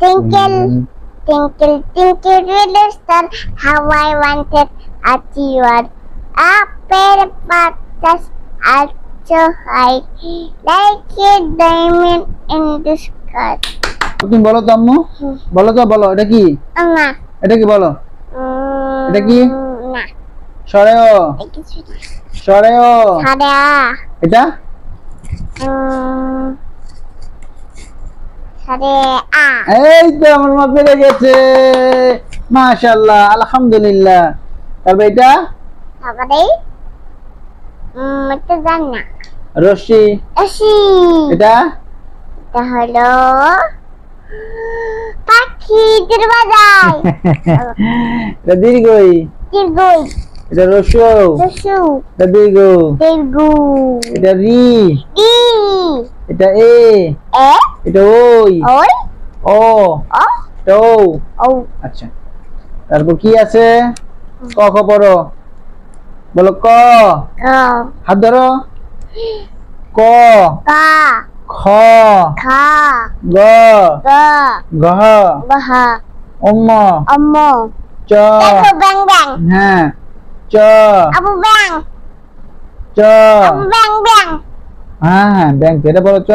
Twinkle, twinkle, twinkle, little star, how I wanted a tear. Up at the at so high, like a diamond in the sky. তুমি বলো তো আম্মু, বলো তো, বলো এটা কি? না, এটা কি বলো? এটা কি? না, সরেও, সরেও। সাদা, এটা? সাদা আ। এই তো আমার মা পেরে গেছে, মাশাআল্লাহ, আলহামদুলিল্লাহ। তারপর এটা? তারপরে এটা জান না। রশি। রশি। এটা? এটা হলো পাখি দরবাজায়। এটা দীর্ঘই। দীর্ঘই। এটা রস্য। রস্য। এটা দীর্ঘ। দীর্ঘ। এটা রি। ই। এটা এ। এ। এটা ওই। ওই। ও। ও। এটা ও। ও। আচ্ছা, তারপর কি আছে? ক খ পড়ো, বলো ক। ক। হাত ধরো। ক। ক। খ। খ। গ। গ। ঘ। গহ। অম্ম। অম্ম। চ। দেখো ব্যাং ব্যাং। হ্যাঁ, চ। আবু ব্যাং। চ। আবু ব্যাং ব্যাং। হ্যাঁ হ্যাঁ, ব্যাং, এটা বলো চ।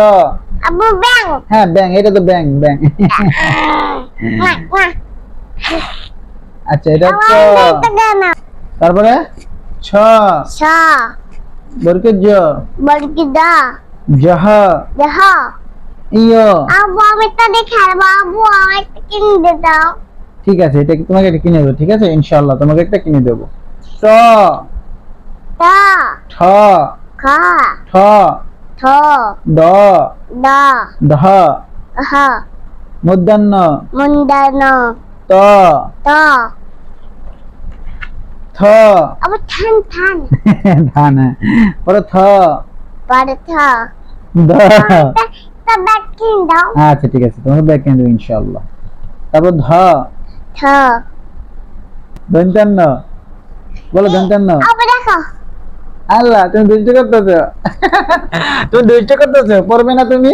আবু ব্যাং। হ্যাঁ ব্যাং, এটা তো ব্যাং ব্যাং। না না। আচ্ছা, এটা চ। না। তারপরে ছ। ছ। বর্গে জ। বর্গি দা। জহ। দেহ। ইয়। আবু আমি তো দেখে বাবু আমাকে কিনে দাও। ঠিক আছে, এটা তোমাকে একটা কিনে দেবো, ঠিক আছে, ইনশাআল্লাহ তোমাকে একটা কিনে দেবো। ট। তা। ঠ। খ। ঠ। ঠ। ড। দ। ধ। হ। মূর্ধন্য। মুন্ডান। ত। ত। থ। আবু থান থান। ধান, হ্যাঁ, পরে থ। পরে থ। দ। তা ব্যাগ কিনে দাও। আচ্ছা ঠিক আছে, তোমাকে ব্যাগ কিনে দেবো ইনশাআল্লাহ। তারপর ধ। থ। দন্তান্ন, বলো দন্তান্ন। আবু দেখো। আল্লাহ, তুমি দুষ্ট করতেছো, তুমি দুষ্ট করতেছো, পড়বে না তুমি?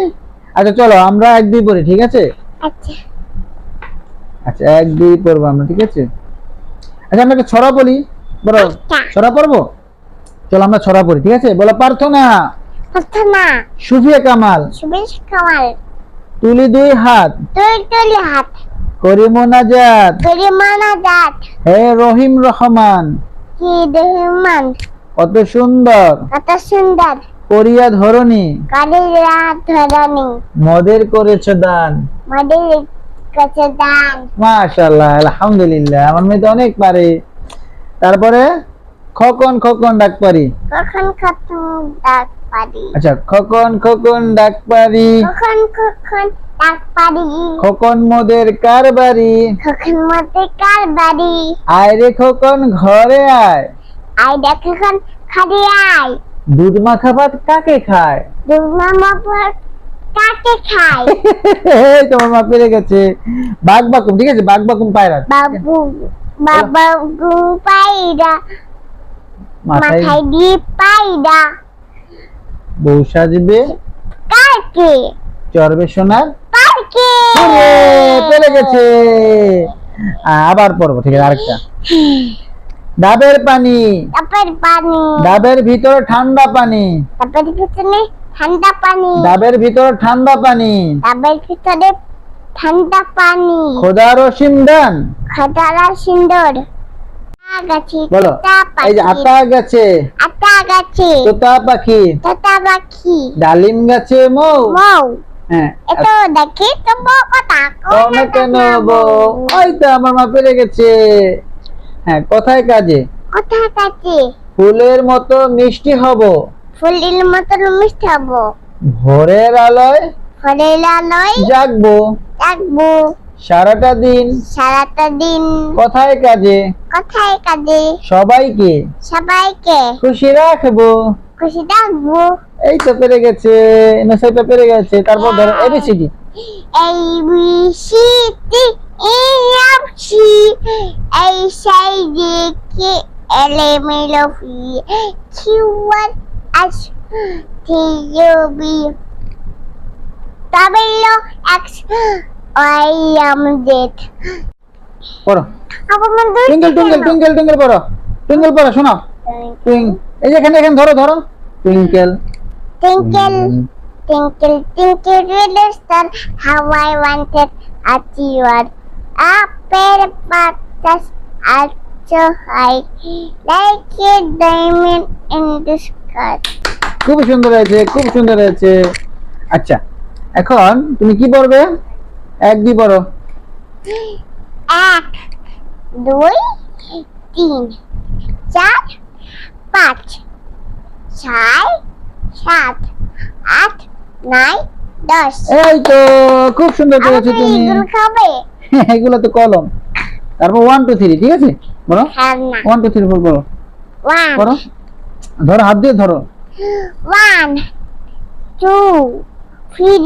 আচ্ছা চলো আমরা এক দুই পড়ি, ঠিক আছে? আচ্ছা। আচ্ছা, এক দুই পড়বো আমরা, ঠিক আছে? আচ্ছা আমরা একটা ছড়া বলি, বলো। আচ্ছা। ছড়া পড়বো, চলো আমরা ছড়া পড়ি, ঠিক আছে? বলো প্রার্থনা। প্রার্থনা। সুফিয়া কামাল। শুভেশ কামাল। তুলি দুই হাত, তুই তুলি হাত। করি মোনাজাত, করি মানাজাত। হে রহিম রহমান, হি রহমান। কত সুন্দর কত সুন্দর। করিয়া ধরণী, কালির রাত ধরণী। মদের করেছ দান। মদের কাছে দান। মাশাআল্লাহ, আলহামদুলিল্লাহ, আমার মেয়ে তো অনেক পারে। তারপরে খোকন খোকন ডাক পারি। কখন কখন ডাক পারি। আচ্ছা, খোকন খোকন ডাক পারি, কখন কখন ডাক পারি। খোকন মোদের কারবারি, কখন মতে কার বাড়ি। আয় রে খোকন ঘরে আয়, আই দেখ কখন খালি আয়। দুধ মাখা ভাত কাকে খায়? দুর্মা পর কাকে খায়। এই তোমার মা পেরে গেছে। বাঘ বাকুম, ঠিক আছে, বাঘ বাকুম পায়রা। বাবু বাবা গু পাইরা। মাথায় মাথায় দিয়ে পাইরা। বউ সাজবে, কাকে। চড়বে সোনার। কাকে। ওরে, পেরে গেছে। আবার পড়বো, ঠিক আছে, আরেকটা। ডাবের পানি, তারপর পানি। ডাবের ভিতরে ঠান্ডা পানি, তারপর ভিতরে ঠান্ডা পানি। ডাবের ভিতরে ঠান্ডা পানি, তারপর ভিতরে ঠান্ডা পানি। খোদার অসীম দান। খাটারা সুন্দর। গাছি বলো, এই যে আতা গাছে আতা গাছে তোতা পাখি, তোতা পাখি। ডালিম গাছে মৌ। মৌ। হ্যাঁ, এতো দেখি তো কথা কমে কেন বউ? ওই তো আমার মা পেরে গেছে। হ্যাঁ, কথায় কাজে কথা কাছে। ফুলের মতো মিষ্টি হব, ফুলের মতন মিষ্টি হবো। ভোরের আলোয় ফলের আলোয় জাগবো, থাকবো সারাটা দিন সারাটা দিন। কথায় কাজে কথায় কাজে সবাইকে সবাইকে খুশি রাখবো। খুশি রাখবো। এই তো পেরে গেছে, নসাইটা পেরে গেছে। তারপর ধরো এবিসিডি। এই বিশিটি ইয়াপসি এই সাই দেখে এলোমেলো P Q R S T U V W X I am dead. পড়ো আপু আমি টুইঙ্কেল টুইঙ্কেল টুইঙ্কেল টুইঙ্কেল পড়ো, টুইঙ্কেল পড়ো, শোনো এই যে এখানে এখানে ধরো ধরো twinkle Twinkle, twinkle, twinkle, little star, how I wanted a reward. A pair of buttons are so high, like a diamond in the sky. খুব সুন্দর হয়েছে, খুব সুন্দর হয়েছে। আচ্ছা এখন তুমি কি পড়বে? এক দুই পড়ো। 1, 2, 3, 4, 5, 6, 7, 8, 9, 10. এই তো খুব সুন্দর করেছো তুমি। এগুলো খাবে? এগুলো তো কলম। তারপর 1 2 3 ঠিক আছে? বলো হ্যাঁ না। 1 2 3 4 বলো। 1, পড়ো। ধরো হাত দিয়ে ধরো। 1, 2, 3